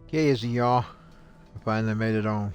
Okay, easy y'all. I finally made it on.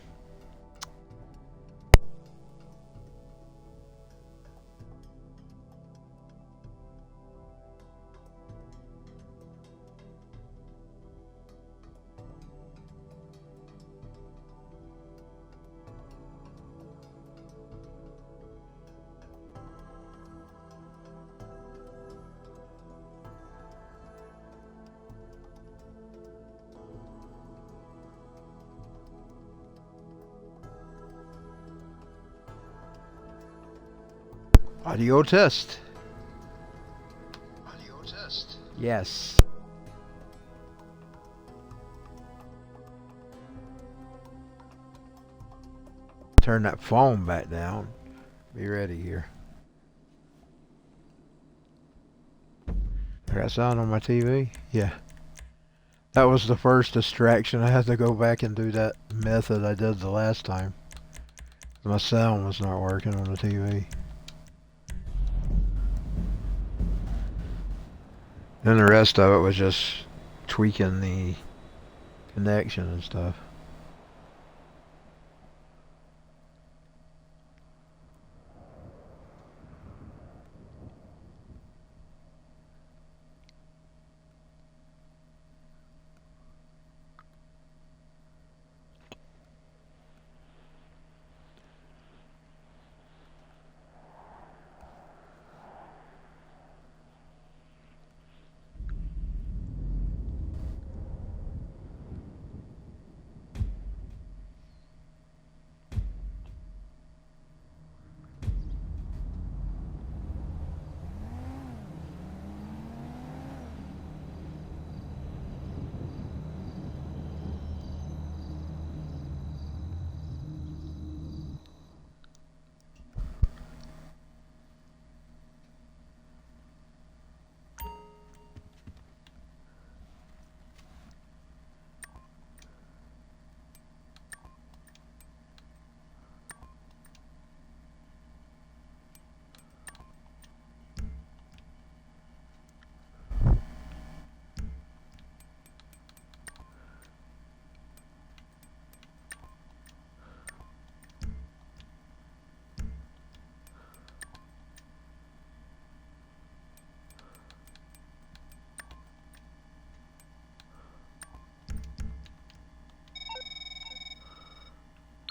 Audio test. Audio test. Yes. Turn that phone back down. Be ready here. I got sound on my TV? Yeah. That was the first distraction. I had to go back and do that method I did the last time. My sound was not working on the TV. And the rest of it was just tweaking the connection and stuff.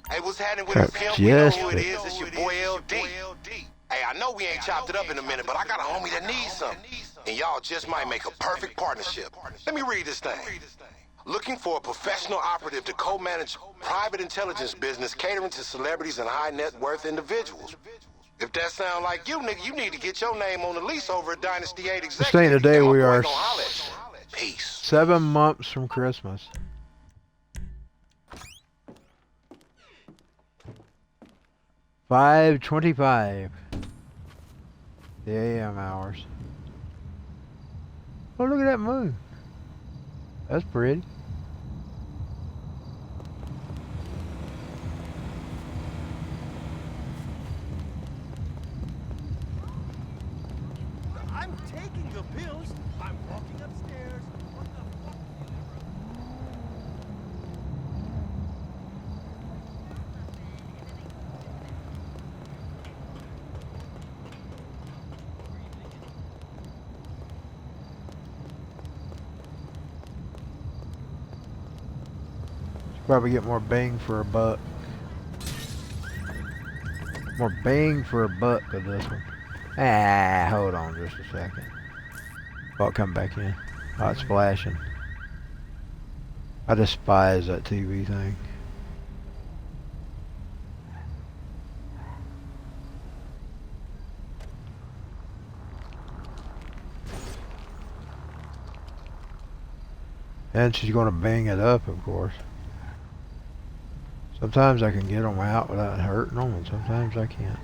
Hey, what's happening with the pimp? You know who it is. It's your boy LD. Hey, I know we ain't chopped it up in a minute, but I got a homie that needs something. And y'all just might make a perfect partnership. Let me read this thing. Looking for a professional operative to co-manage private intelligence business catering to celebrities and high net worth individuals. If that sound like you, nigga, you need to get your name on the lease over at Dynasty 8 Executive. Saying today we are Peace. 7 months from Christmas. 5:25. The AM hours. Oh, look at that moon. That's pretty. I'm taking the pills. I'm walking upstairs. What the fuck? Probably get more bang for a buck. More bang for a buck with this one. Ah, hold on just a second. Oh, it come back in. Oh, it's flashing. I despise that TV thing. And she's going to bang it up, of course. Sometimes I can get them out without hurting them, and sometimes I can't.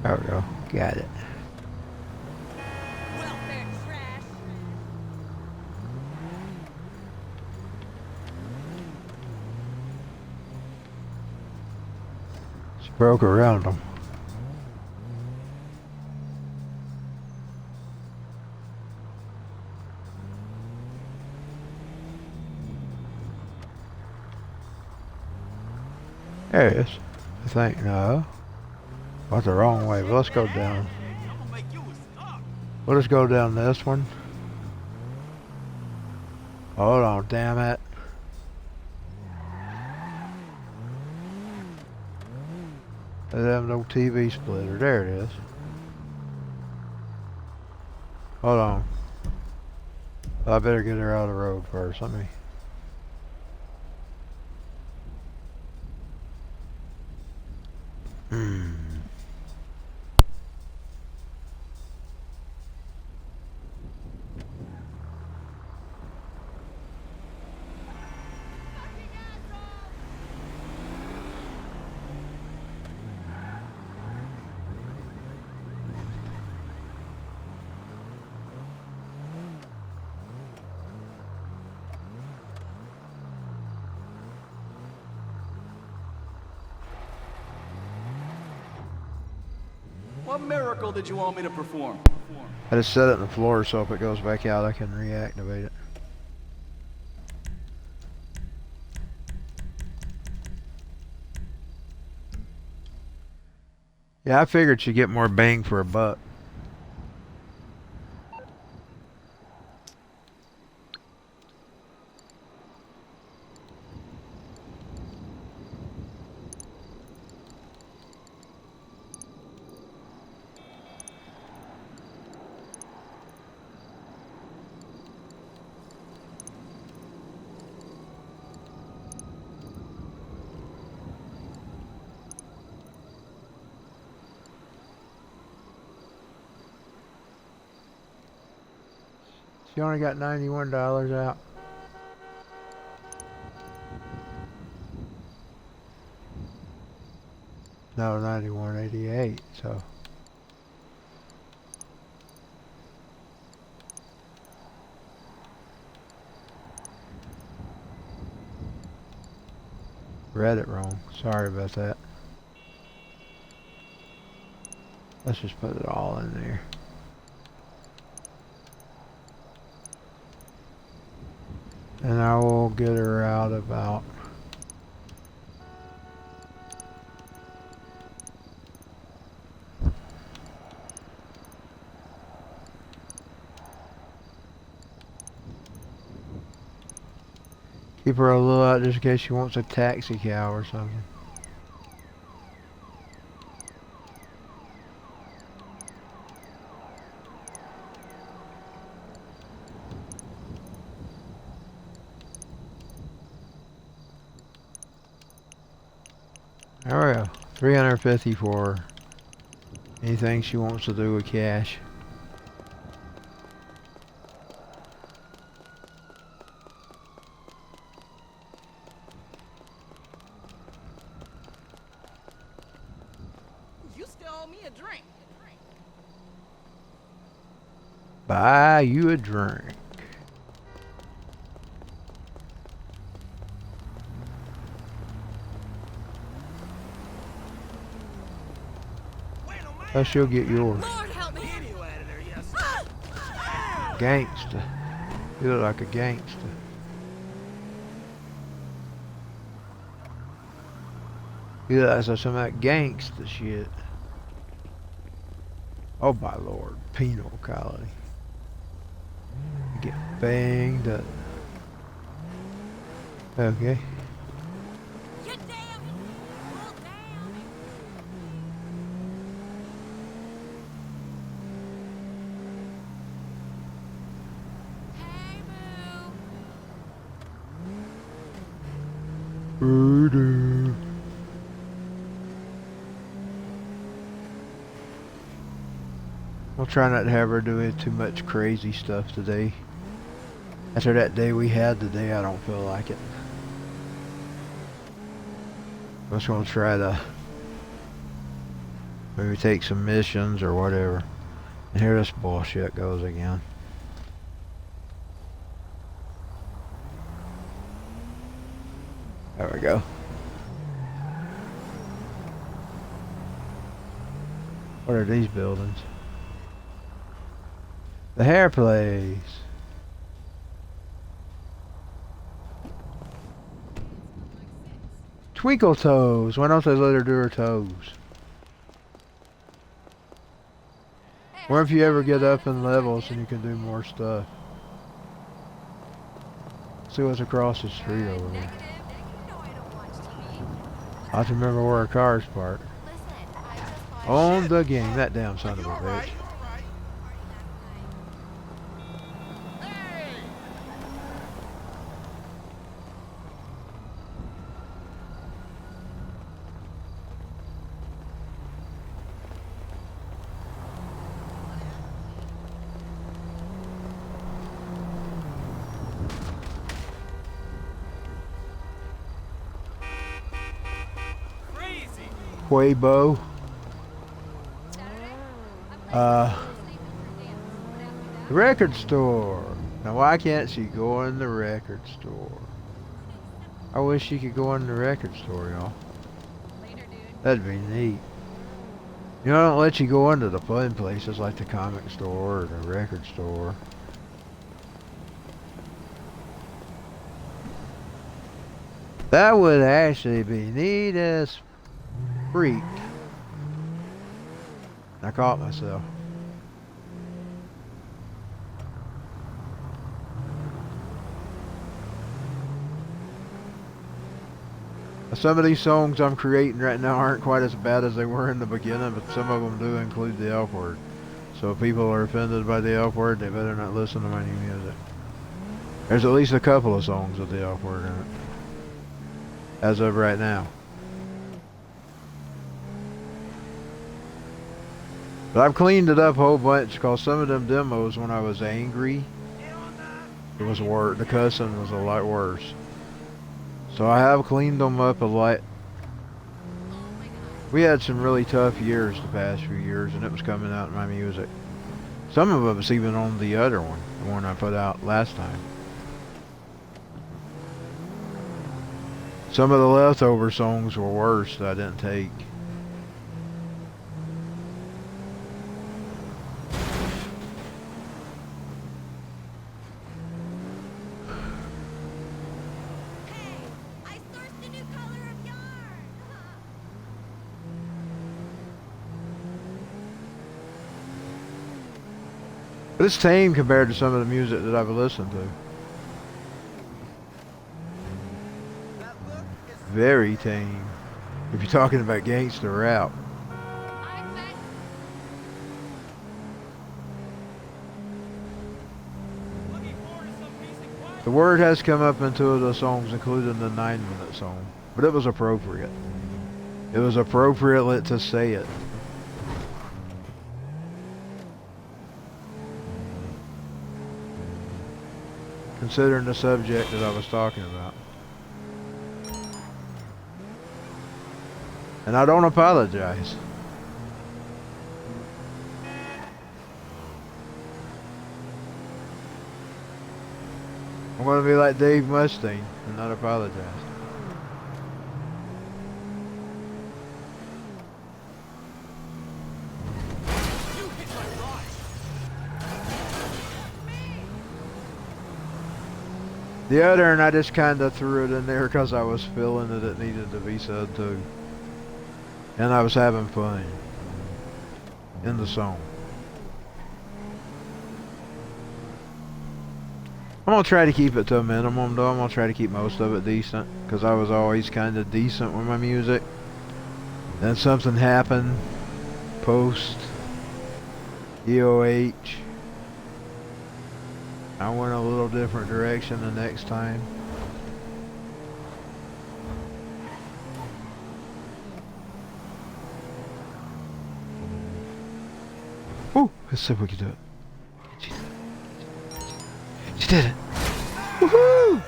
There we go. Got it. Welfare trash. Broke around them. There it is. I think, no. Went the wrong way, but let's go down. I'm gonna make you a star. We'll just go down this one. Hold on, damn it. They have no TV splitter. There it is. Hold on. I better get her out of the road first. Let me. What miracle did you want me to perform? I just set it on the floor so if it goes back out I can reactivate it. Yeah, I figured she'd get more bang for a buck. She only got $91 out. No, 91.88. So read it wrong. Sorry about that. Let's just put it all in there. And I will get her out about keep her a little out just in case she wants a taxi cow or something. There we go. 350 for anything she wants to do with cash. You still owe me a drink. Buy you a drink. Or she'll get yours. Lord help me. Get you out of there, yes. Gangster. You look like a gangster. You look like some of that gangster shit. Oh my lord. Penal colony. Get banged up. Okay. You damn pull down. Hey boo. Voodoo. We'll try not to have her do too much crazy stuff today. After that day we had today, I don't feel like it. I'm just gonna try to maybe take some missions or whatever. And here this bullshit goes again. There we go. What are these buildings? The hair place. Twinkle toes. Why don't they let her do her toes? Or if you ever get up in levels and you can do more stuff. See what's across the street over there. I have to remember where our car's parked. On the game, that damn son of a bitch. Quavo. The record store. Now why can't she go in the record store? I wish she could go in the record store, y'all. That'd be neat. You know, I don't let you go into the fun places like the comic store or the record store. That would actually be neat as freak. I caught myself. Some of these songs I'm creating right now aren't quite as bad as they were in the beginning, but some of them do include the F word. So if people are offended by the F word, they better not listen to my new music. There's at least a couple of songs with the F word in it. As of right now. But I've cleaned it up a whole bunch because some of them demos when I was angry, it was worse. The cussing was a lot worse. So I have cleaned them up a lot. We had some really tough years the past few years and it was coming out in my music. Some of it was even on the other one, the one I put out last time. Some of the leftover songs were worse that I didn't take. But it's tame compared to some of the music that I've listened to. Very tame. If you're talking about gangster rap. The word has come up in two of the songs, including the 9-minute song. But it was appropriate. It was appropriate to say it. Considering the subject that I was talking about. And I don't apologize. I'm going to be like Dave Mustaine and not apologize. The other, and I just kind of threw it in there because I was feeling that it needed to be said too. And I was having fun in the song. I'm going to try to keep it to a minimum though. I'm going to try to keep most of it decent because I was always kind of decent with my music. Then something happened post EOH. I went a little different direction the next time. Woo! Let's see if we can do it. She did it! Woohoo!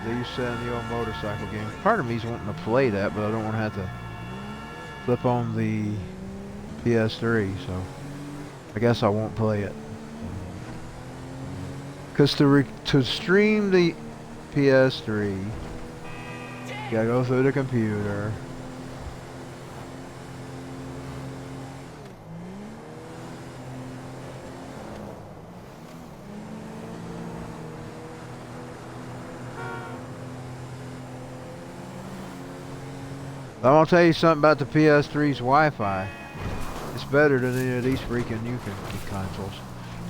They used to say in the old motorcycle game. Part of me's wanting to play that, but I don't want to have to flip on the PS3, so I guess I won't play it. Because to stream the PS3, you gotta go through the computer. I'm gonna tell you something about the PS3's Wi-Fi. It's better than any of these freaking new consoles.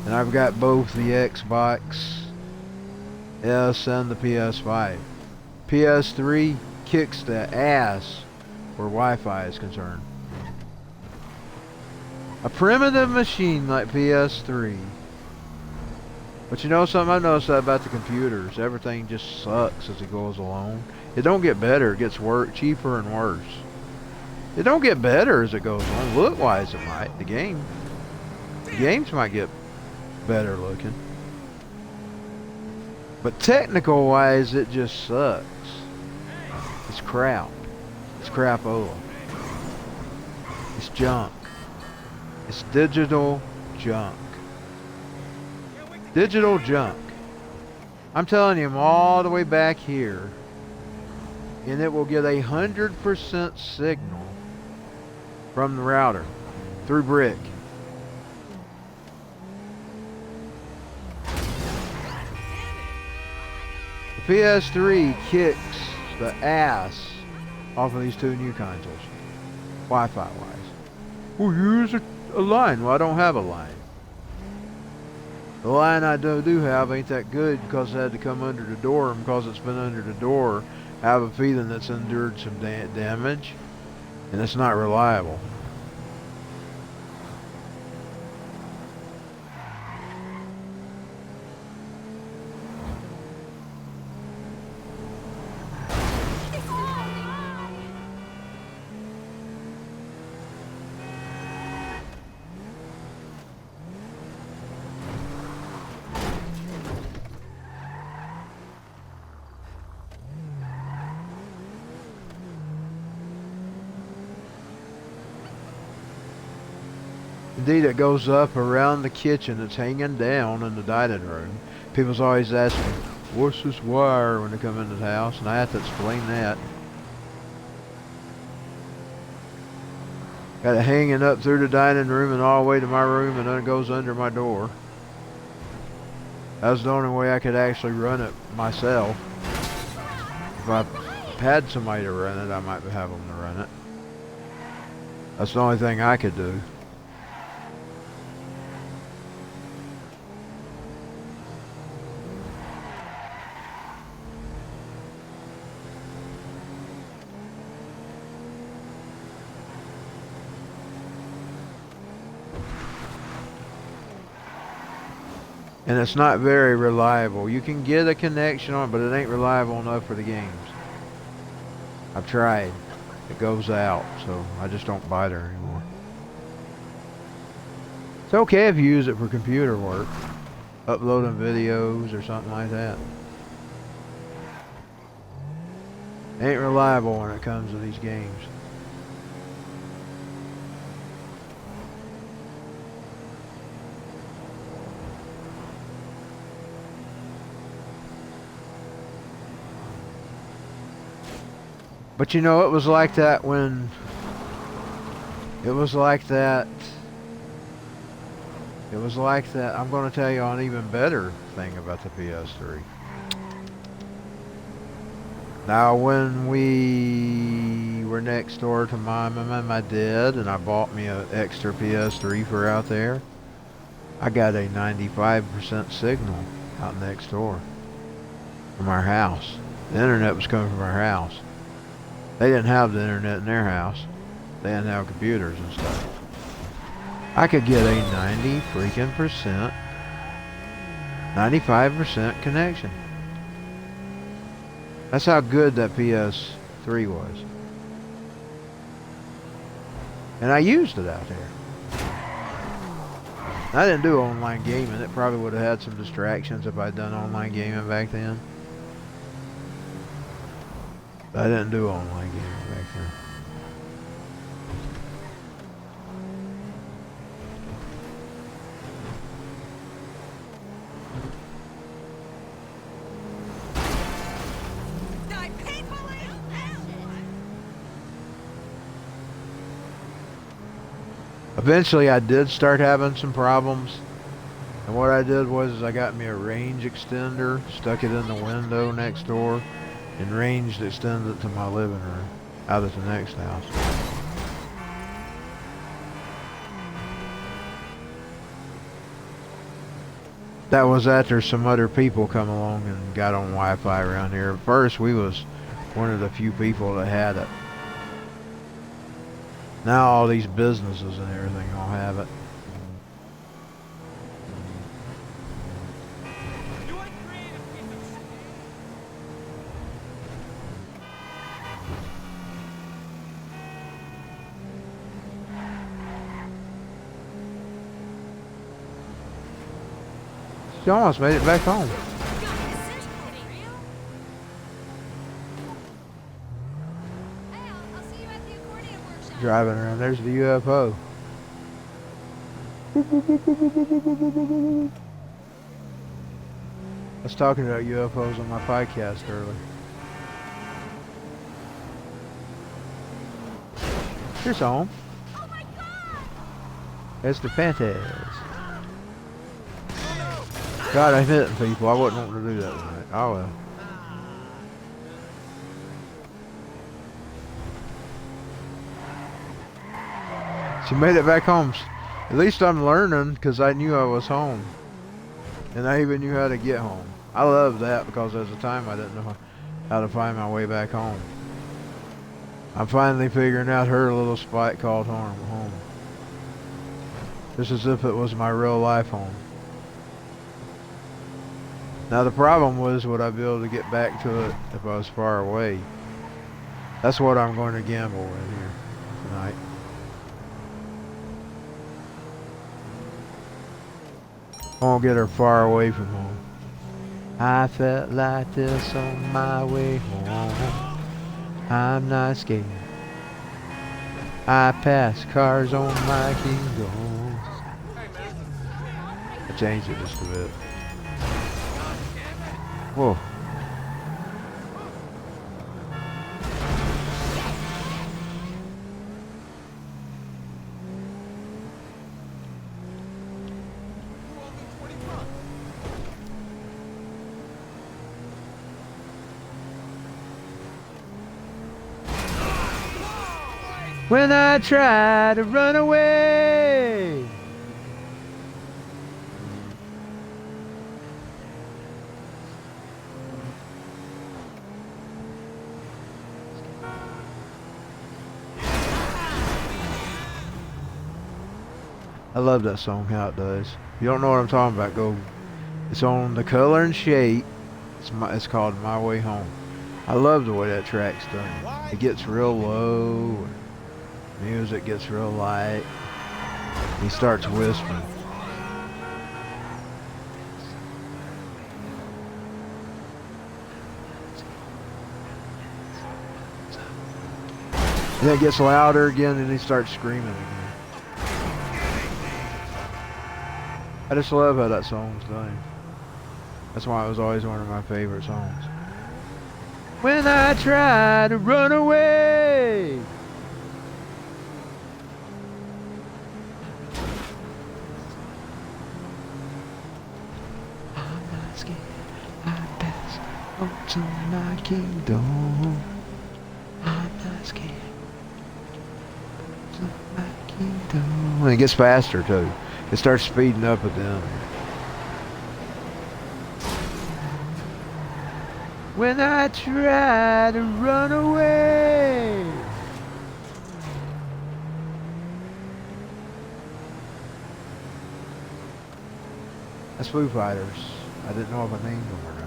And I've got both the Xbox S and the PS5. PS3 kicks the ass where Wi-Fi is concerned. A primitive machine like PS3. But you know something? I've noticed that about the computers. Everything just sucks as it goes along. It don't get better. It gets cheaper and worse. It don't get better as it goes along. Look-wise, it might. The games might get better looking. But technical-wise, it just sucks. It's crap. It's crapola. It's junk. It's digital junk. Digital junk. I'm telling you, I'm all the way back here, and it will get 100% signal from the router through brick. The PS3 kicks the ass off of these two new consoles, Wi-Fi wise. Well, use a line. Well, I don't have a line. The line I do have ain't that good because it had to come under the door, and because it's been under the door, I have a feeling that's endured some damage, and it's not reliable. Indeed, it goes up around the kitchen. It's hanging down in the dining room. People's always asking, what's this wire when they come into the house? And I have to explain that. Got it hanging up through the dining room and all the way to my room, and then it goes under my door. That's the only way I could actually run it myself. If I had somebody to run it, I might have them to run it. That's the only thing I could do. And it's not very reliable. You can get a connection on it, but it ain't reliable enough for the games. I've tried. It goes out, so I just don't buy it anymore. It's okay if you use it for computer work, uploading videos or something like that. Ain't reliable when it comes to these games. But you know, it was like that when... It was like that... I'm going to tell you an even better thing about the PS3. Now, when we were next door to my mom and my dad, and I bought me an extra PS3 for out there, I got a 95% signal out next door from our house. The internet was coming from our house. They didn't have the internet in their house. They didn't have computers and stuff. I could get a 95% connection. That's how good that PS3 was. And I used it out there. I didn't do online gaming. It probably would have had some distractions if I'd done online gaming back then. I didn't do online gaming back then. Eventually I did start having some problems, and what I did was I got me a range extender, stuck it in the window next door, and range extended it to my living room. out at the next house. That was after some other people come along and got on Wi-Fi around here. At first, we was one of the few people that had it. Now all these businesses and everything all have it. You want to create a piece of shit? She almost made it back home. Is this getting real? Hey, I'll see you at the accordion workshop. Driving around, there's the UFO. I was talking about UFOs on my podcast earlier. Here's home. Oh my god! There's the Fantas. God, I'm hitting people. I wouldn't want to do that tonight. Oh well. She made it back home. At least I'm learning because I knew I was home. And I even knew how to get home. I love that because at the time I didn't know how to find my way back home. I'm finally figuring out her little spot called home. Just as if it was my real life home. Now the problem was, would I be able to get back to it if I was far away? That's what I'm going to gamble with here tonight. I won't get her far away from home. I felt like this on my way home. I'm not scared. I pass cars on my kingdom. I changed it just a bit. Whoa. When I try to run away. I love that song, how it does. If you don't know what I'm talking about, go. It's on The Color and Shape. It's called My Way Home. I love the way that track's done. It gets real low. Music gets real light. He starts whispering. And then it gets louder again and he starts screaming again. I just love how that song's done. That's why it was always one of my favorite songs. When I try to run away. To my kingdom, I'm not scared. To my kingdom. And it gets faster too. It starts speeding up at the end. When I try to run away. That's Foo Fighters. I didn't know if I named them or not.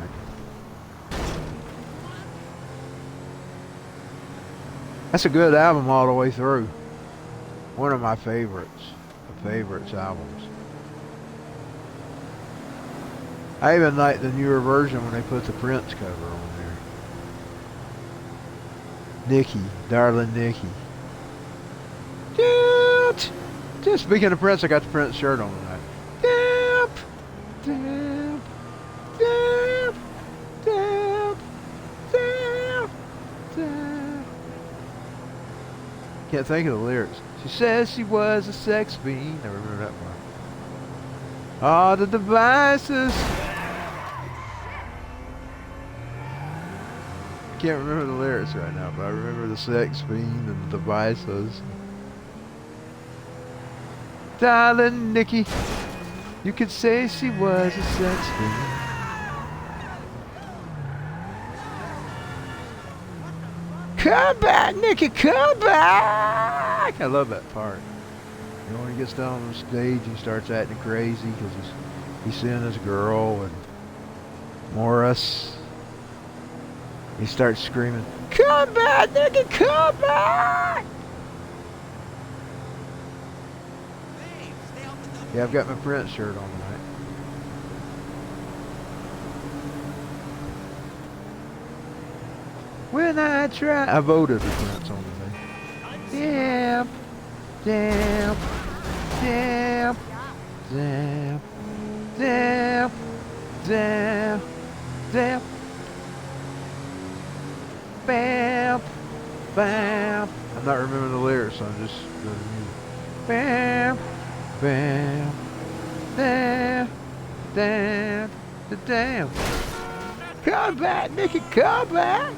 That's a good album all the way through. One of my favorites. Albums. I even like the newer version when they put the Prince cover on there. Nikki, darling Nikki. Just speaking of Prince, I got the Prince shirt on tonight. Can't think of the lyrics. She says she was a sex fiend. I remember that part. All the devices. Can't can't remember the lyrics right now, but I remember the sex fiend and the devices. Darling Nikki, you could say she was a sex fiend. Come back, Nikki, come back! I love that part. You know, when he gets down on the stage, he starts acting crazy because he's seeing this girl and Morris. He starts screaming, "Come back, Nikki, come back!" Yeah, I've got my Prince shirt on tonight. When I voted for Prince on today. Damn, damn, damn, damn, damn, damn, damn. Bam, bam. I'm not remembering the lyrics, so I'm just doing the music. Bam, bam, damn, damn, damn. Come back, Nikki, come back.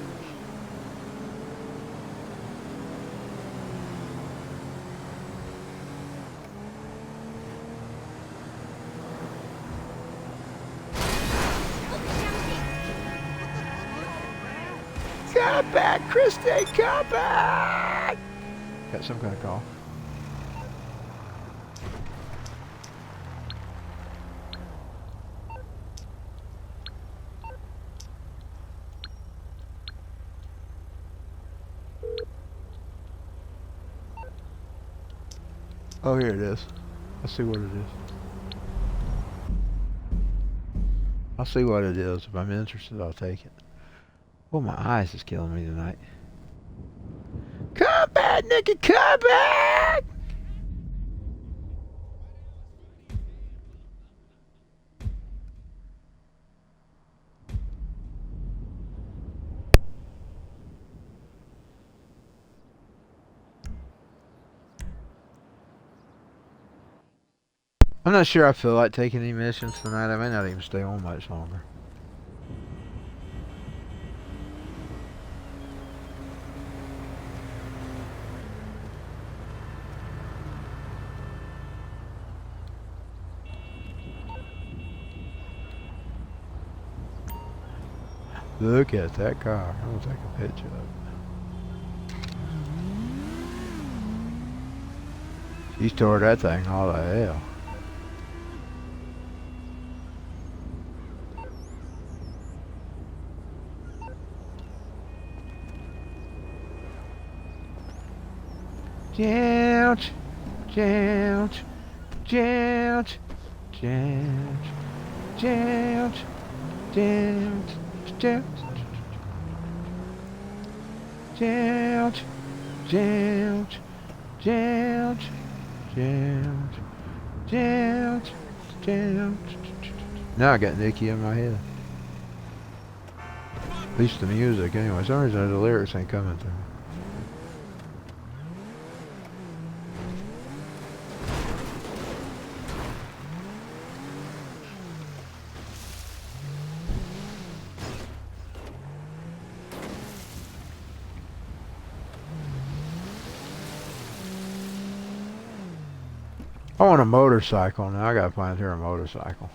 Come back, Christy, come back! Got some kind of call. Oh, here it is. Let's see what it is. I'll see what it is. If I'm interested, I'll take it. Oh, my eyes is killing me tonight. Come back, Nikki, come back! I'm not sure I feel like taking any missions tonight. I may not even stay on much longer. Look at that car. I'm gonna take a picture of it. She's tore that thing all to hell. Jouch, jouch, jouch, jouch, jouch, jouch. Jouch, jouch, jouch, jouch, jouch, jouch, jouch. Now I got Nikki in my head. At least the music, anyway. For some reason the lyrics ain't coming through. I want a motorcycle now. I gotta find her a motorcycle.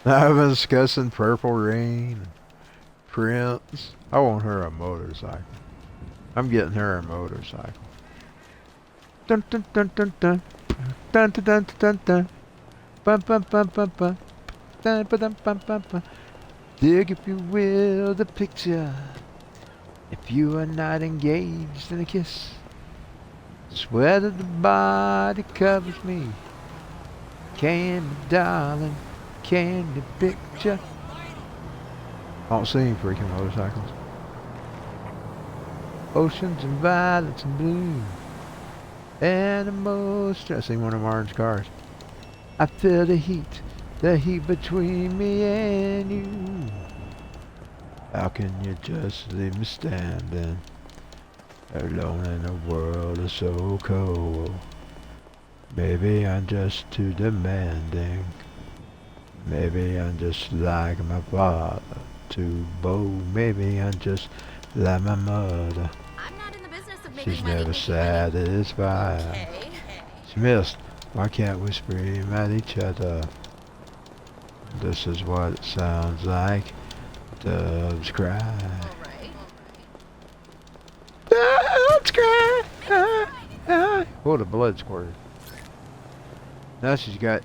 Now I've been discussing Purple Rain, Prince. I want her a motorcycle. I'm getting her a motorcycle. Dun dun dun dun dun dun dun dun dun dun. Bum bum bum bum bum. Dun dun bum bum bum. Dig, if you will, the picture. If you are not engaged in a kiss. Swear that the body covers me. Candy, darling, candy picture. I don't see any freaking motorcycles. Oceans and violets and blue. And the most... I see one of Martin's cars. I feel the heat between me and you. How can you just leave me standing alone in a world that's so cold? Maybe I'm just too demanding. Maybe I'm just like my father, too bold. Maybe I'm just like my mother. I'm not in the business of making She's money. never making money. satisfied. Okay. She missed. Why can't we scream at each other? This is what it sounds like. Doves cry. All right. Doves cry. Oh, the blood squirted. Now she's got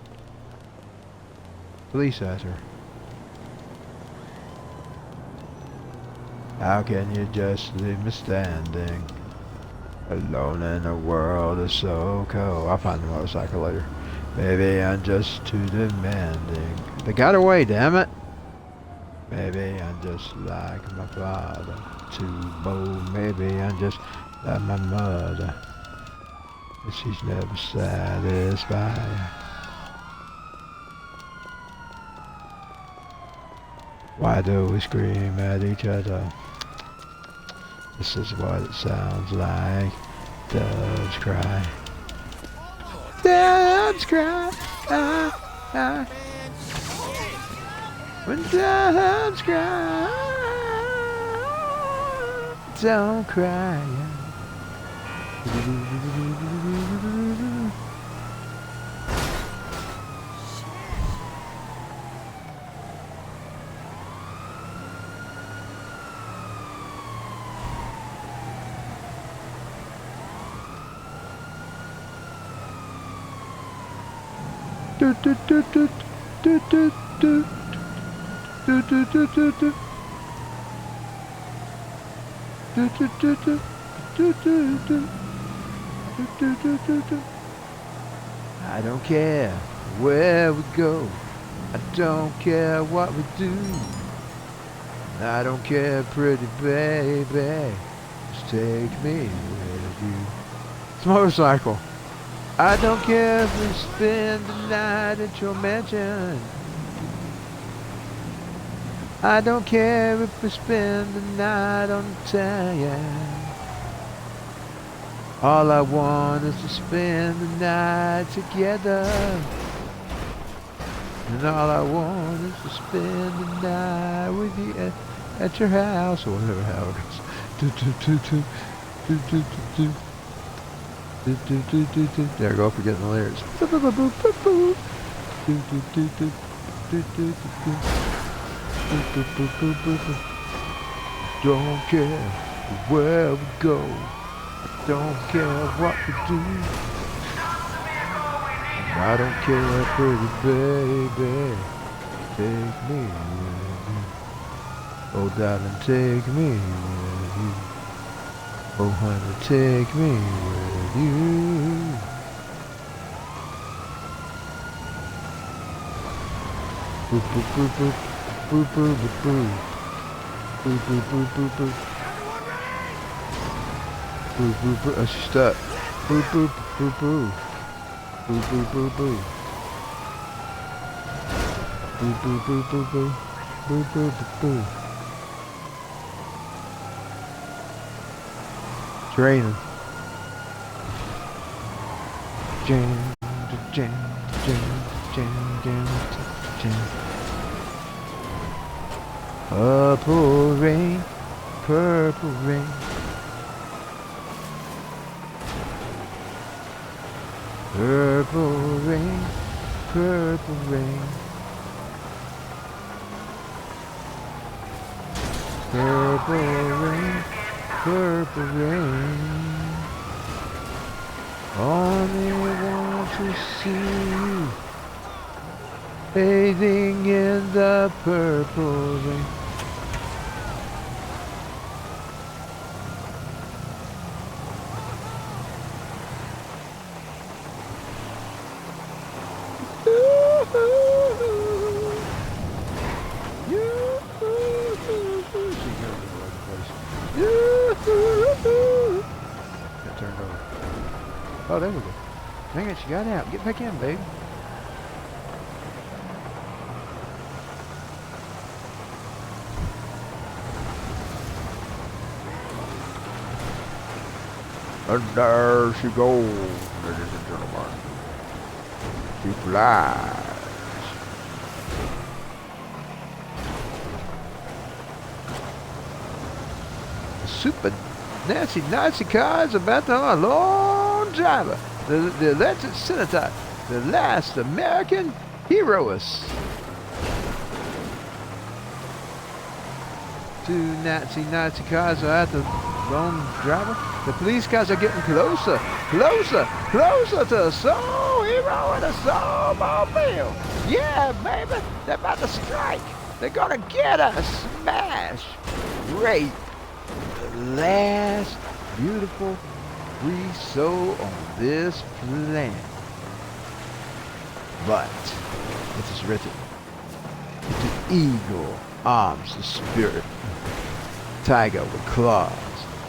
police after her. How can you just leave me standing alone in a world that's so cold? I'll find the motorcycle later. Maybe I'm just too demanding. They got away, damn it. Maybe I'm just like my father, too bold. Maybe I'm just like my mother, but she's never satisfied. Why do we scream at each other? This is what it sounds like. Doves cry. Doves cry. When doves cry, don't cry. Do do do do do do do. Do do do do do. Do do do do. Do do do. Do do do do do. I don't care where we go. I don't care what we do. I don't care, pretty baby. Just take me with you. It's a motorcycle. I don't care if we spend the night at your mansion. I don't care if we spend the night on the town. All I want is to spend the night together. And all I want is to spend the night with you at your house, or whatever how it goes. Do do do do do do do do do do do do. There I go, forgetting the lyrics. Do do do do do do do do. Don't care where we go. Don't care what we do. I don't care, pretty baby. Take me with you. Oh, darling, take me with you. Oh, honey, take me with you. Boop, boop, boop, boop. Boop, boop, boop, boop. Boop, boop, boop, boop, boop. Boop, boop, boop. Oh, she's stuck. Boop, boop, boop, boop. Boop, boop, boop, boop. Boop, boop, boop, boop, boop. Boop, boop, boop, boop. It's raining. Jam, jam, jam, jam, jam, jam. Purple rain, purple rain. Purple rain, purple rain. Purple rain, purple rain. Only want to see you bathing in the purple rain. Got turned over. Oh, there we go. Dang it, she got out. Get back in, babe. And there she goes, ladies and gentlemen. She flies. super Nazi cars about the lone driver, the electric senator, the last American heroes. Two Nazi cars are at the lone driver. The police cars are getting closer to the soul hero and the soul mobile. Yeah, baby, they're about to strike. They're gonna get us. Smash, rape the last beautiful free soul on this planet. But it is written, the eagle arms the spirit, tiger with claws,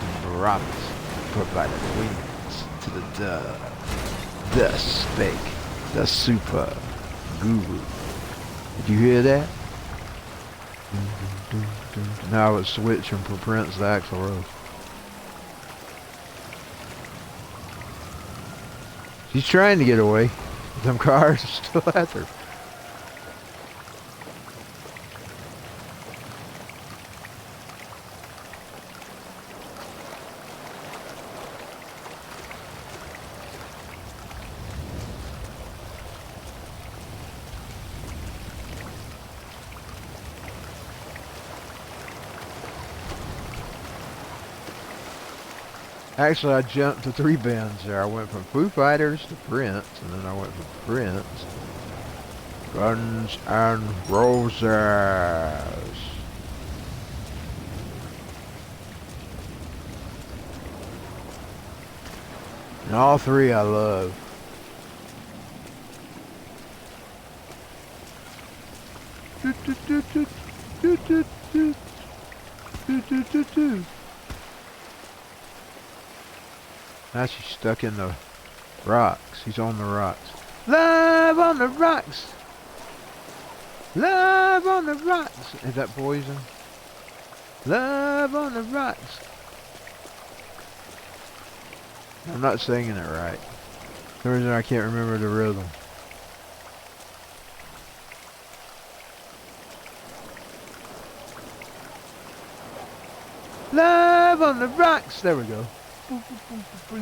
and rabbits provided wings to the dove. Thus spake the super guru. Did you hear that? Now it's switching from Prince to Axl Rose. She's trying to get away. Them cars are still after her. Actually, I jumped to 3 bands there. I went from Foo Fighters to Prince, and then I went from Prince, Guns and Roses. And all 3 I love. Now she's stuck in the rocks. She's on the rocks. Love on the rocks. Love on the rocks. Is that Poison? Love on the rocks. I'm not singing it right. For some reason I can't remember the rhythm. Love on the rocks. There we go.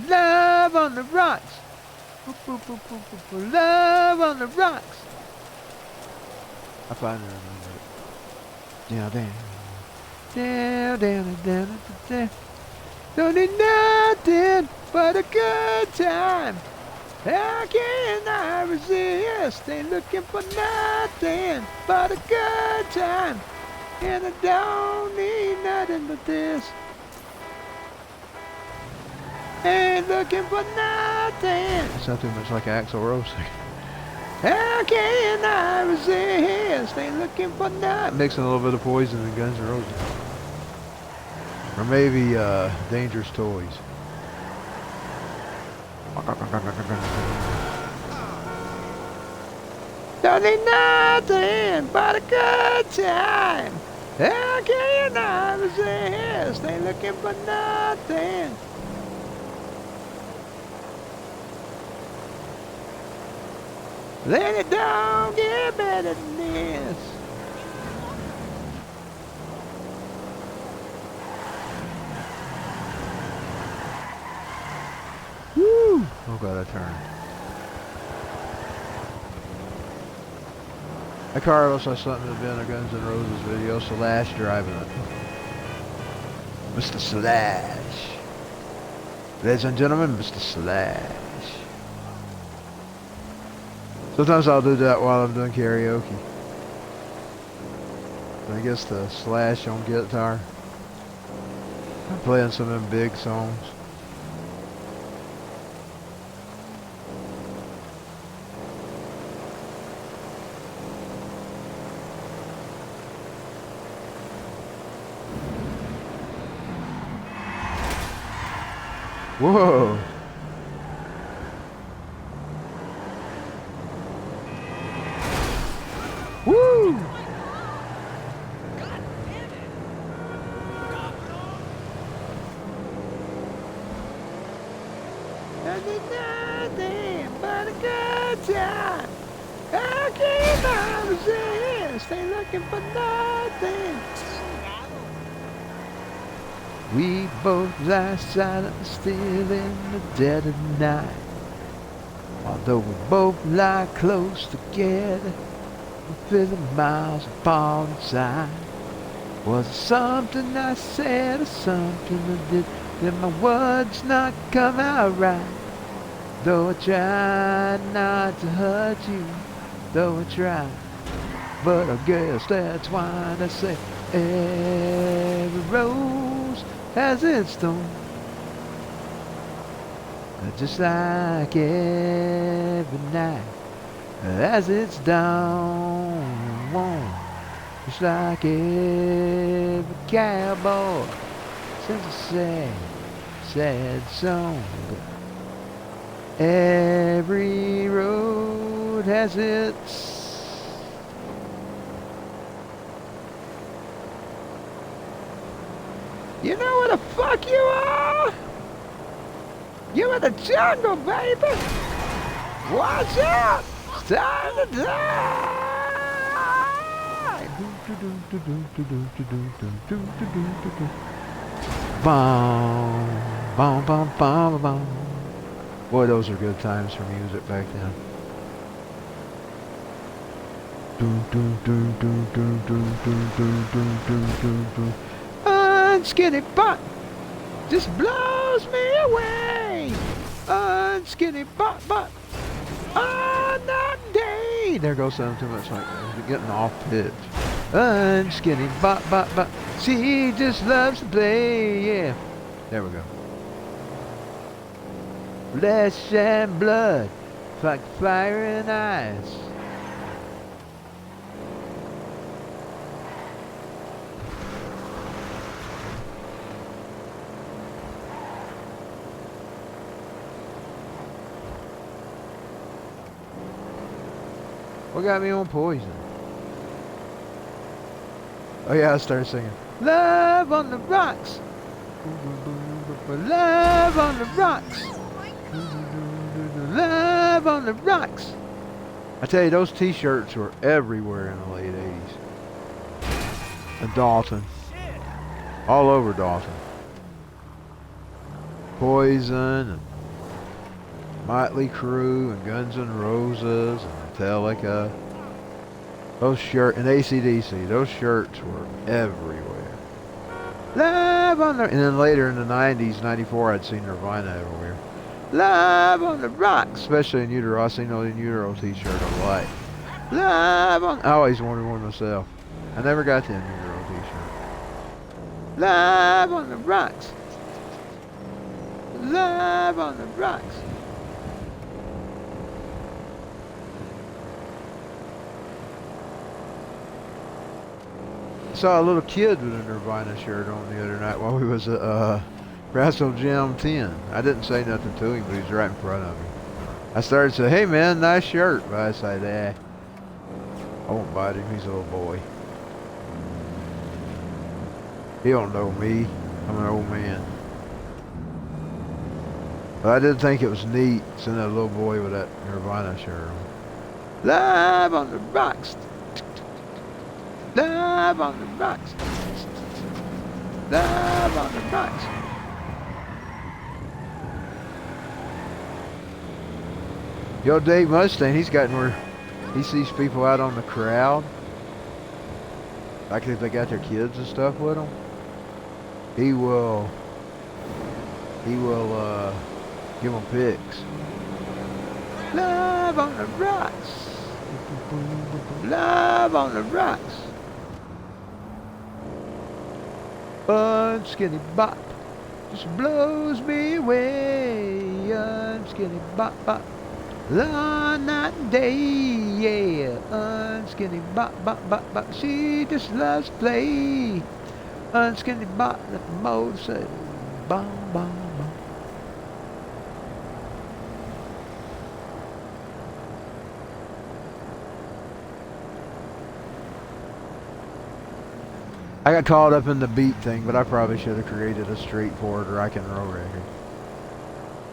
Love on the rocks. Love on the rocks. I finally remember it. Down. Don't need nothing but a good time. How can I resist? Ain't looking for nothing but a good time. And I don't need nothing but this. Ain't looking for nothing. It's not too much like an Axl Rose thing. How can I resist? Ain't looking for nothing. Mixing a little bit of Poison and Guns N' Roses. Or maybe Dangerous Toys. Don't need nothing but a good time. How can I resist? Ain't looking for nothing. Then it don't get better than this. Woo! Oh God, I turned. That car also has something to be in a Guns N' Roses video. Slash driving it. Mr. Slash. Ladies and gentlemen, Mr. Slash. Sometimes I'll do that while I'm doing karaoke. I guess the Slash on guitar. I'm playing some of them big songs. Whoa! Woo! Nothing but a good time. How can I resist? Ain't looking for nothing. We both lie silent still in the dead of night. Although we both lie close together, we're feeling miles apart inside. Was it something I said or something I did? Did my words not come out right? Though I tried not to hurt you, though I tried. But I guess that's why they say every rose has its thorn. Just like every night has its dawn and warm. Just like every cowboy sings a sad, sad song. Every road has its You know where the fuck you are? You in the jungle, baby. Watch out. It's time to die. Bom, bom, bom, bom, bom. Boy, those are good times for music back then. Unskinny butt just blows me away. Unskinny butt. On that day. There goes something too much like that. Getting off pitch. Unskinny butt. She just loves to play. Yeah. There we go. Flesh and blood, like fire and ice. What got me on Poison? Oh yeah, I started singing. Love on the rocks. Love on the rocks. Love on the rocks. I tell you, those t-shirts were everywhere in the late 80s. And Dalton. All over Dalton. Poison and Motley Crue and Guns N' Roses and Metallica. Those shirts, and AC/DC, those shirts were everywhere. Love on the, and then later in the 90s, 94, I'd seen Nirvana everywhere. Love on the rocks, especially in utero. I seen those in utero t-shirt a lot. Love on, I always wanted one myself. I never got the in utero t-shirt. Love on the rocks. Love on the rocks. I saw a little kid with a Nirvana shirt on the other night while we was at Brasso Jam 10. I didn't say nothing to him, but he was right in front of me. I started to say, hey man, nice shirt. But I said, I won't bite him, he's a little boy. He don't know me. I'm an old man. But I didn't think it was neat seeing that little boy with that Nirvana shirt on. Live on the rocks. Live on the rocks. Live on the rocks. Yo, Dave Mustaine, he's gotten where he sees people out on the crowd. Like if they got their kids and stuff with them. He will give them pics. Live on the rocks. Live on the rocks. Unskinny bop just blows me away. Unskinny bop. All night and day, yeah. Unskinny bop. She just loves to play. Unskinny bop, let the motor say, bom. I got caught up in the beat thing, but I probably should have created a straightforward rock and roll record.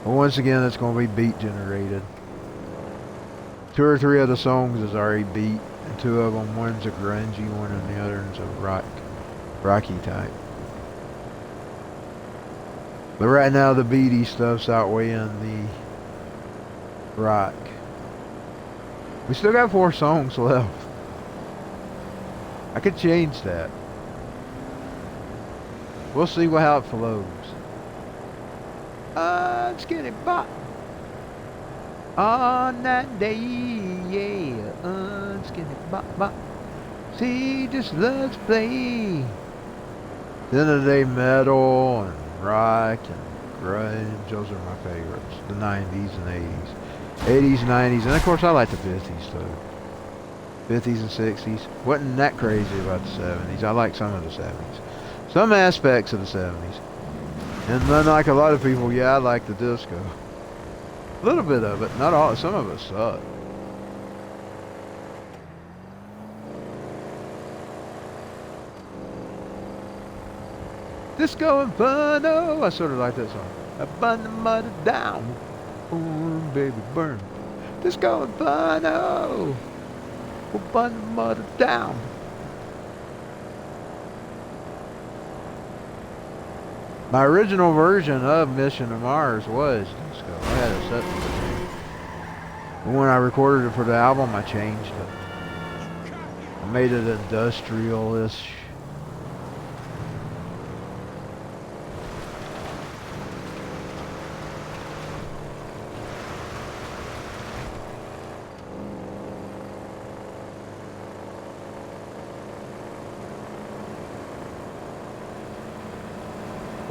But once again, it's going to be beat generated. 2 or 3 of the songs is already beat, and 2 of them, one's a grungy one and the other one's a rocky type. But right now the beady stuff's outweighing the rock. We still got 4 songs left. I could change that. We'll see how it flows. Skinny bop. On that day, yeah. Skinny bop bop. She just loves to play. The end of the day, metal and rock and grunge, those are my favorites. The 90s and 80s. 80s, 90s, and of course I like the 50s too. 50s and 60s. Wasn't that crazy about the 70s. I like some of the 70s. Some aspects of the 70s. And unlike a lot of people, yeah, I like the disco. A little bit of it, not all, some of it sucked. Disco Inferno, I sort of like that song. I burn the mother down, oh baby burn. Disco Inferno, we'll burn the mother down. My original version of Mission to Mars was disco. I had it set to it. But when I recorded it for the album, I changed it. I made it industrial-ish.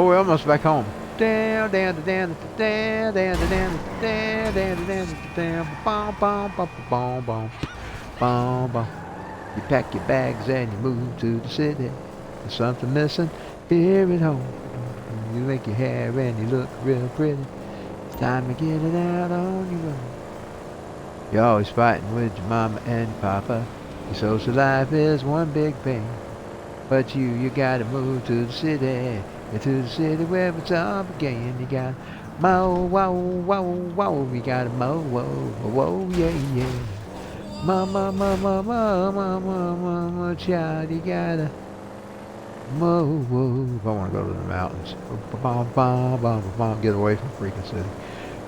Oh, we're almost back home. Down, down, down, down, down, down, down, down, down, down, down, bom, bom, bom, bom, bom, bom, bom. You pack your bags and you move to the city. There's something missing here at home. You make your hair and you look real pretty. It's time to get it out on your own. You're always fighting with your mama and your papa. Your social life is one big pain. But you gotta move to the city. Into the city where it's all began. You got mow, whoa, whoa, whoa. You gotta mow, whoa, whoa, yeah, yeah. Mama, mama, mama, mama, mama, child, you gotta mow, whoa. If I want to go to the mountains, get away from freaking city.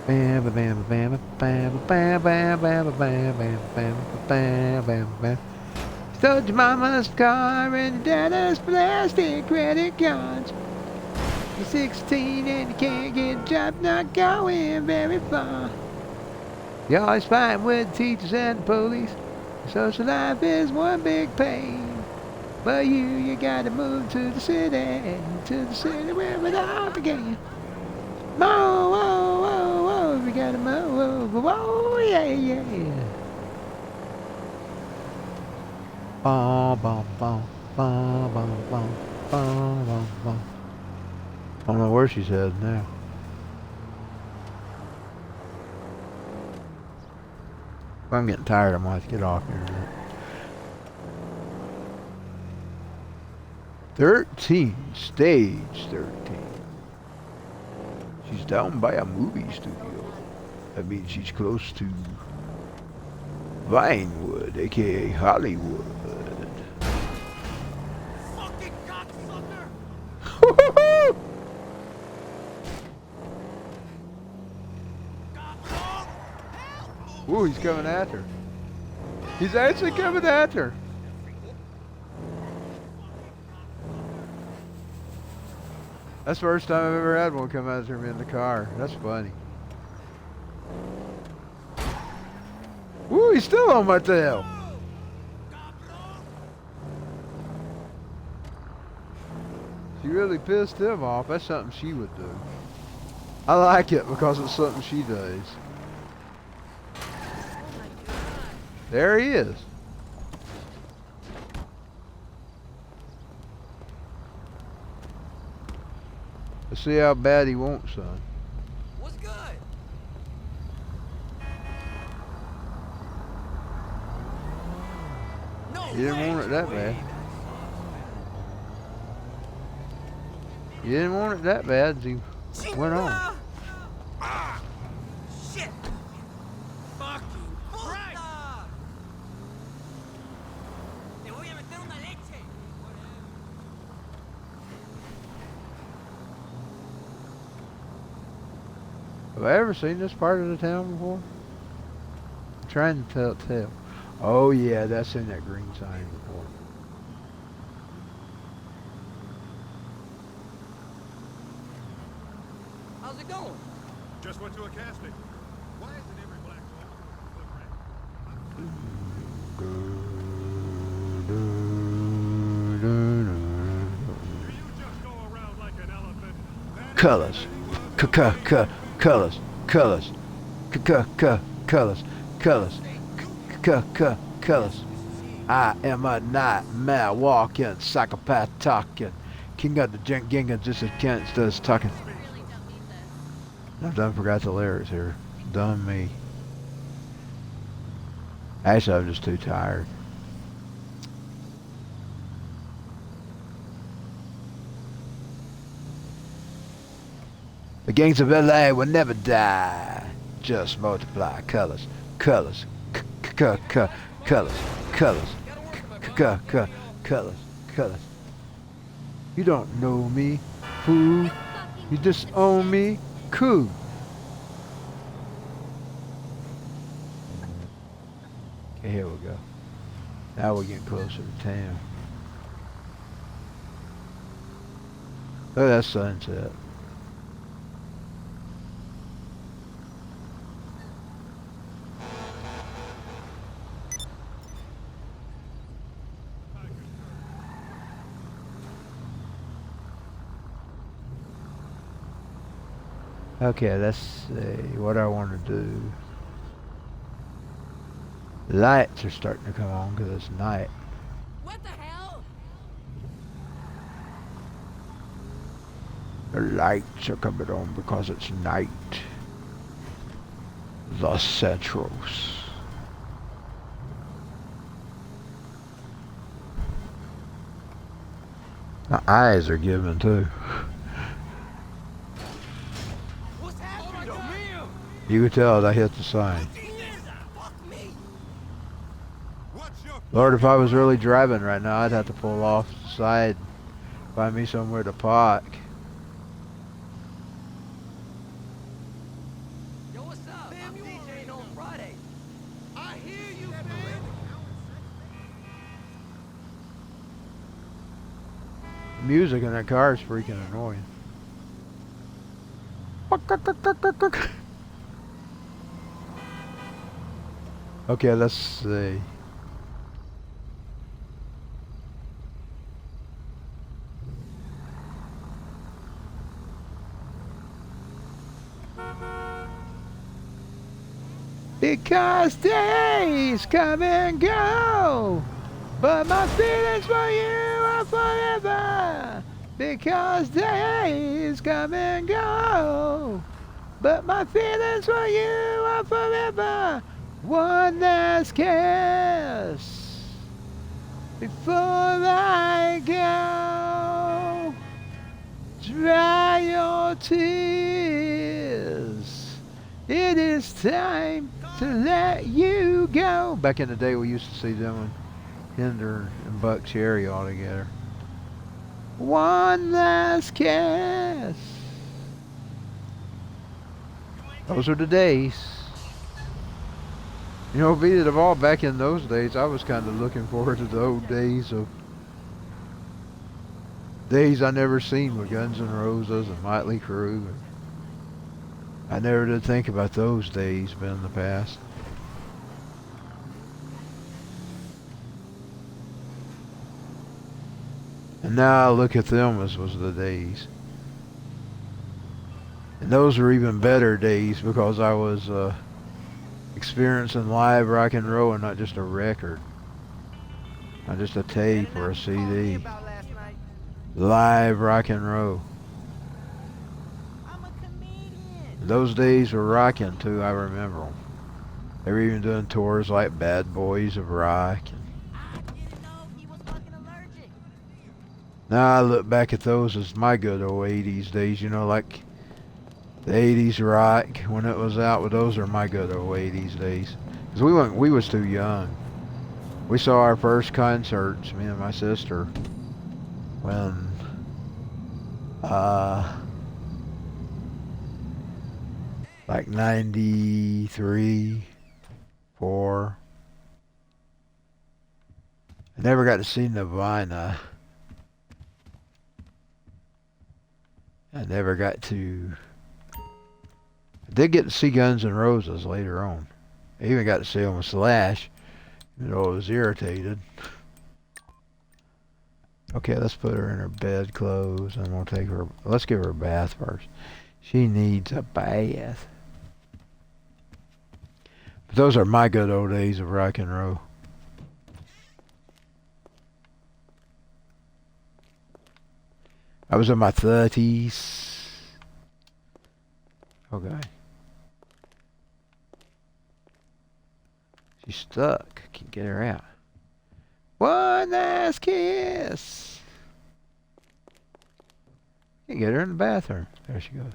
Bam, bam, bam, bam, bam, bam, bam, bam, bam, bam, bam, bam, bam. Stole your mama's car and your dad's plastic credit cards. You're 16 and you can't get a job, not going very far. You're always fighting with the teachers and the police. Your social life is one big pain. But you gotta move to the city where it all began. Mow, whoa, whoa, whoa, you gotta mow, whoa, whoa, yeah, yeah. Bom, bom, bom, bom, bom, bom, bom, bom, bom. I don't know where she's headed now. If I'm getting tired, I'm gonna have to get off here in a minute. 13, stage 13. She's down by a movie studio. That means she's close to Vinewood, aka Hollywood. Fucking cocksucker! Ooh, he's coming at her. He's actually coming at her. That's the first time I've ever had one come after me in the car. That's funny. Ooh, he's still on my tail. She really pissed him off. That's something she would do. I like it because it's something she does. There he is. Let's see how bad he wants, son. What's good? No You didn't want it that bad. You didn't want it that bad as he went on. Ah, shit! Fucking Christ! Te voy a meter una leche. Have I ever seen this part of the town before? I'm trying to tell. Oh yeah, that's in that green sign before. How's it going? Just went to a casting. Why isn't every black Do you just go around like an elephant? Colors. Colors. Colors. Colors. Colors. Colors. I am a nightmare walking, psychopath talking. King of the Ginga just as Kent does talking. I really don't need this. I've done forgot the lyrics here. Done me. Actually, I'm just too tired. The gangs of LA will never die. Just multiply colors. Colors. Colors. Colors. Colors. Colors. You don't know me, fool. You disown me, cool. Okay, here we go. Now we're getting closer to town. Look at that sunset. Okay, let's see what I want to do. Lights are starting to come on because it's night. What the hell? The lights are coming on because it's night. Los Centros. My eyes are giving too. What's happening to me? You can tell I hit the sign. Fuck me. What's your Lord, if I was really driving right now, I'd have to pull off the side, find me somewhere to park. Yo, what's up? I'm DJing on Friday. I hear you, man. The music in that car is freaking annoying. Okay, let's see. Because days come and go, but my feelings for you are forever. Because days come and go, but my feelings for you are forever. One last kiss before I go. Dry your tears. It is time to let you go. Back in the day, we used to see them in Hinder and Buck Cherry all together. One last kiss. Those are the days. You know, beat it of all, back in those days, I was kind of looking forward to the old days of days I never seen with Guns N' Roses and Motley Crue. I never did think about those days being in the past. And now I look at them as was the days. And those were even better days because I was experiencing live rock and roll and not just a record. Not just a tape or a CD. Live rock and roll. I'm a comedian. Those days were rocking too, I remember them. They were even doing tours like Bad Boys of Rock. I didn't know he was fucking allergic. Now I look back at those as my good old 80s days, you know, like the 80s rock when it was out. Well, those are my good old 80s days. Because we was too young. We saw our first concerts, me and my sister, when Like 93, 4. I never got to see Nirvana. I never got to... I did get to see Guns N' Roses later on. I even got to see them with Slash. You know, I was irritated. Okay, let's put her in her bed clothes. I'm going to take her... Let's give her a bath first. She needs a bath. But those are my good old days of rock and roll. I was in my 30s. Okay. She's stuck. Can't get her out. One last kiss. Can't get her in the bathroom. There she goes.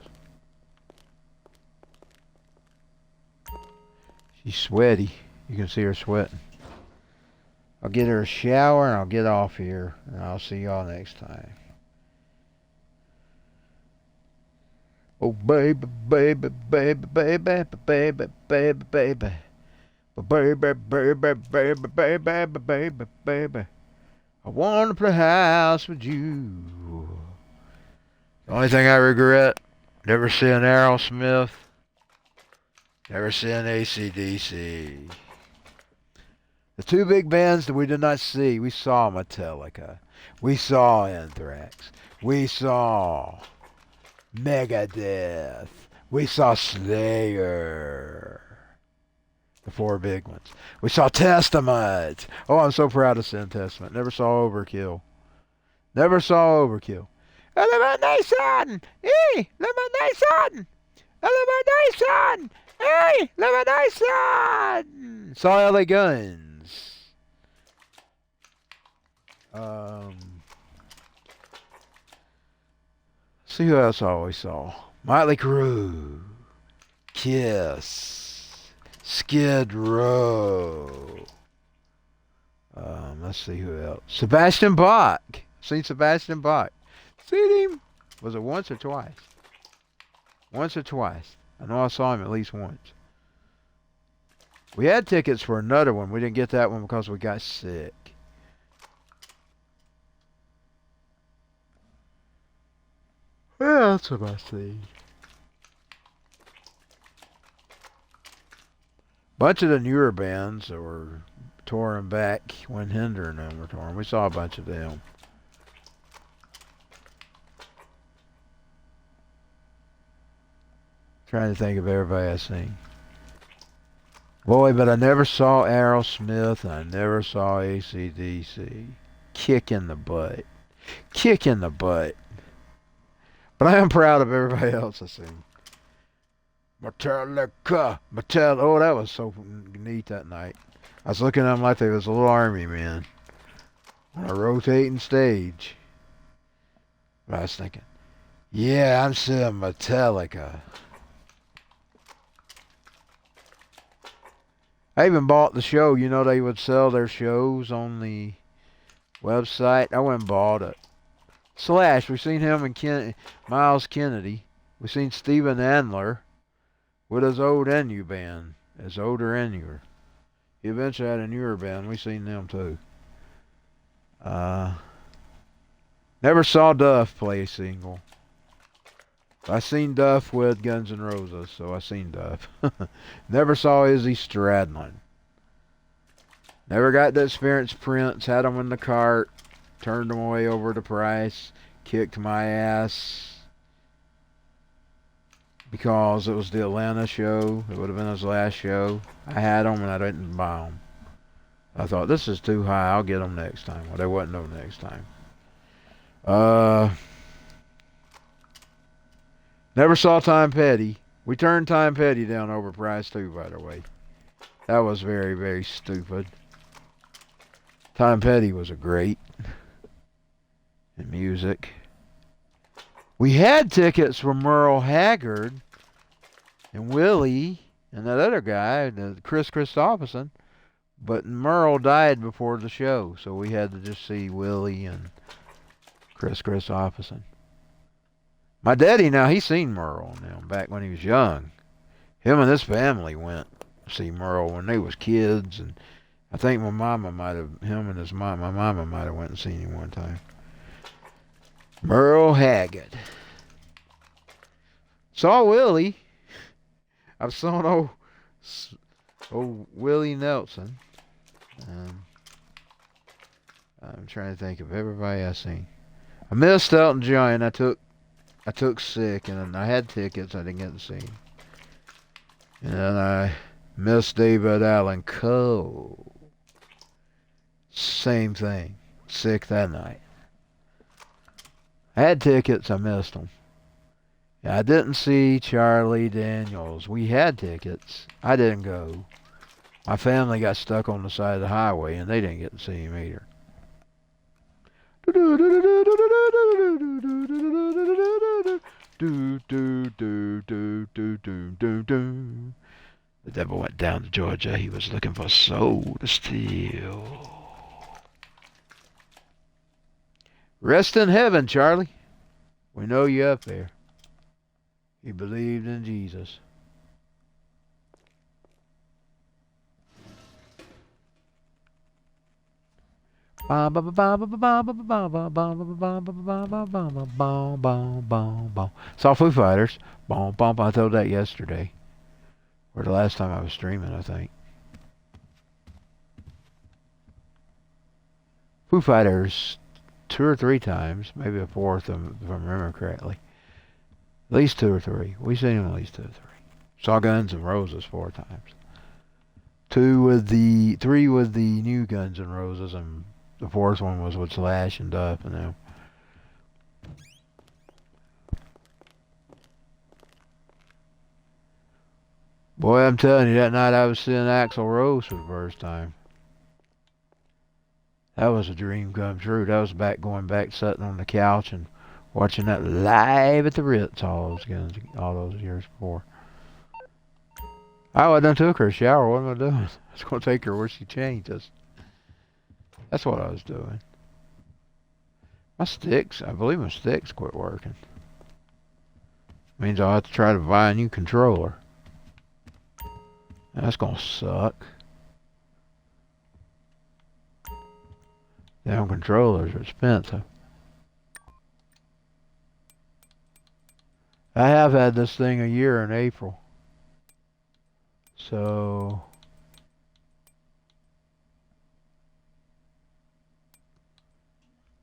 She's sweaty. You can see her sweating. I'll get her a shower and I'll get off here. And I'll see y'all next time. Oh baby, baby, baby, baby, baby, baby, baby, baby, baby, baby, baby, baby, baby. I want to play house with you. The only thing I regret, never seeing Aerosmith, never seeing AC/DC. The two big bands that we did not see, we saw Metallica, we saw Anthrax, we saw Megadeth, we saw Slayer. The four big ones. We saw Testament. Oh, I'm so proud of Sin Testament. Never saw Overkill. Never saw Overkill. Elimination! Hey! Elimination! Elimination! Hey! Elimination! Saw LA Guns. See who else I always saw. Motley Crue. Kiss. Skid Row. Let's see who else. Sebastian Bach. Seen Sebastian Bach. Seen him. Was it once or twice? Once or twice. I know I saw him at least once. We had tickets for another one. We didn't get that one because we got sick. What else have I seen? Bunch of the newer bands that were touring back when Hinder and them were touring. We saw a bunch of them. Trying to think of everybody I seen. Boy, but I never saw Aerosmith and I never saw AC/DC. Kick in the butt. Kick in the butt. But I am proud of everybody else I seen. Metallica. Oh, that was so neat that night. I was looking at them like they was a little army man on a rotating stage. But I was thinking, yeah, I'm seeing Metallica. I even bought the show. You know, they would sell their shows on the website. I went and bought it. Slash, we seen him and Miles Kennedy. We seen Steven Adler with his old NU band, his older NU. He eventually had a newer band. We seen them too. Never saw Duff play a single. I seen Duff with Guns N' Roses, so I seen Duff. Never saw Izzy Stradlin. Never got to experience Prince. Had him in the cart. Turned him away over the price. Kicked my ass. Because it was the Atlanta show. It would have been his last show. I had them and I didn't buy them. I thought, this is too high. I'll get them next time. Well, there wasn't no next time. Never saw Tom Petty. We turned Tom Petty down overpriced too, by the way. That was very, very stupid. Tom Petty was a great in music. We had tickets for Merle Haggard and Willie and that other guy, Chris Christopherson, but Merle died before the show, so we had to just see Willie and Chris Christopherson. My daddy now, he's seen Merle now back when he was young. Him and his family went to see Merle when they was kids, and I think my mama might have, him and his mom, my mama might have went and seen him one time. Merle Haggard. Saw Willie. I've seen old Willie Nelson. I'm trying to think of everybody I seen. I missed Elton John. I took sick, and I had tickets. I didn't get to see him. And then I missed David Allen Coe. Same thing. Sick that night. I had tickets. I missed them. I didn't see Charlie Daniels. We had tickets. I didn't go. My family got stuck on the side of the highway, and they didn't get to see him either. The devil went down to Georgia. He was looking for soul to steal. Rest in heaven, Charlie. We know you up there. He believed in Jesus. Saw Foo Fighters. I told that yesterday. Or the last time I was streaming, I think. Foo Fighters 2 or 3 times, maybe a fourth if I remember correctly. At least 2 or 3. We've seen them at least 2 or 3. Saw Guns N' Roses 4 times. 3 with the new Guns N' Roses, and the 4th one was with Slash and Duff and them. Boy, I'm telling you, that night I was seeing Axl Rose for the first time. That was a dream come true. That was going back, sitting on the couch and watching that live at the Ritz all those years before. I done took her a shower. What am I doing? I was going to take her where she changed us. That's what I was doing. I believe my sticks quit working. Means I'll have to try to buy a new controller. That's gonna suck. Damn controllers are expensive. I have had this thing a year in April. So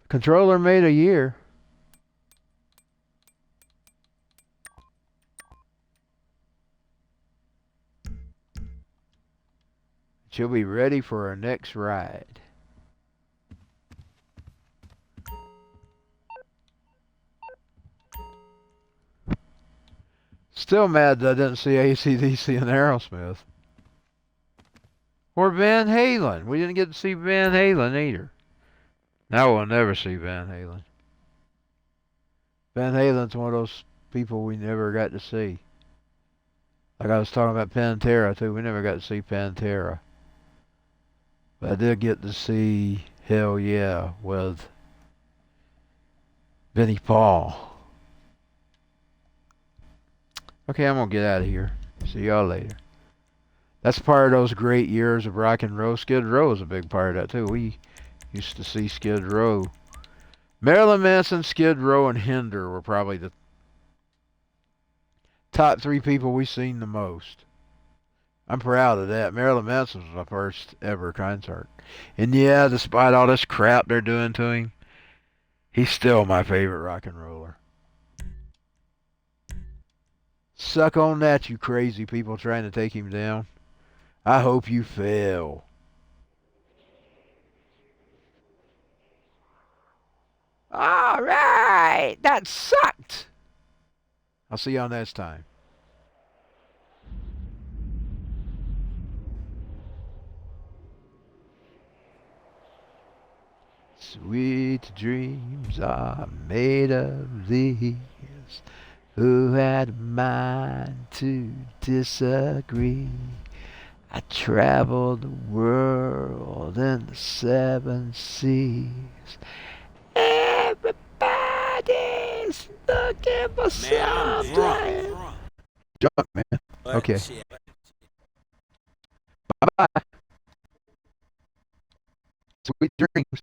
controller made a year. She'll be ready for her next ride. Still mad that I didn't see AC/DC and Aerosmith. Or Van Halen. We didn't get to see Van Halen either. Now we'll never see Van Halen. Van Halen's one of those people we never got to see. Like I was talking about Pantera too. We never got to see Pantera. But I did get to see Hell Yeah with Vinnie Paul. Okay, I'm going to get out of here. See y'all later. That's part of those great years of rock and roll. Skid Row was a big part of that too. We used to see Skid Row. Marilyn Manson, Skid Row, and Hinder were probably the top 3 people we've seen the most. I'm proud of that. Marilyn Manson was my first ever concert. And yeah, despite all this crap they're doing to him, he's still my favorite rock and roller. Suck on that, you crazy people trying to take him down. I hope you fail. All right, that sucked. I'll see y'all next time. Sweet dreams are made of these. Who had a mind to disagree? I traveled the world in the 7 seas. Everybody's looking for something. Drunk, man. Okay. Okay. Bye-bye. Sweet dreams.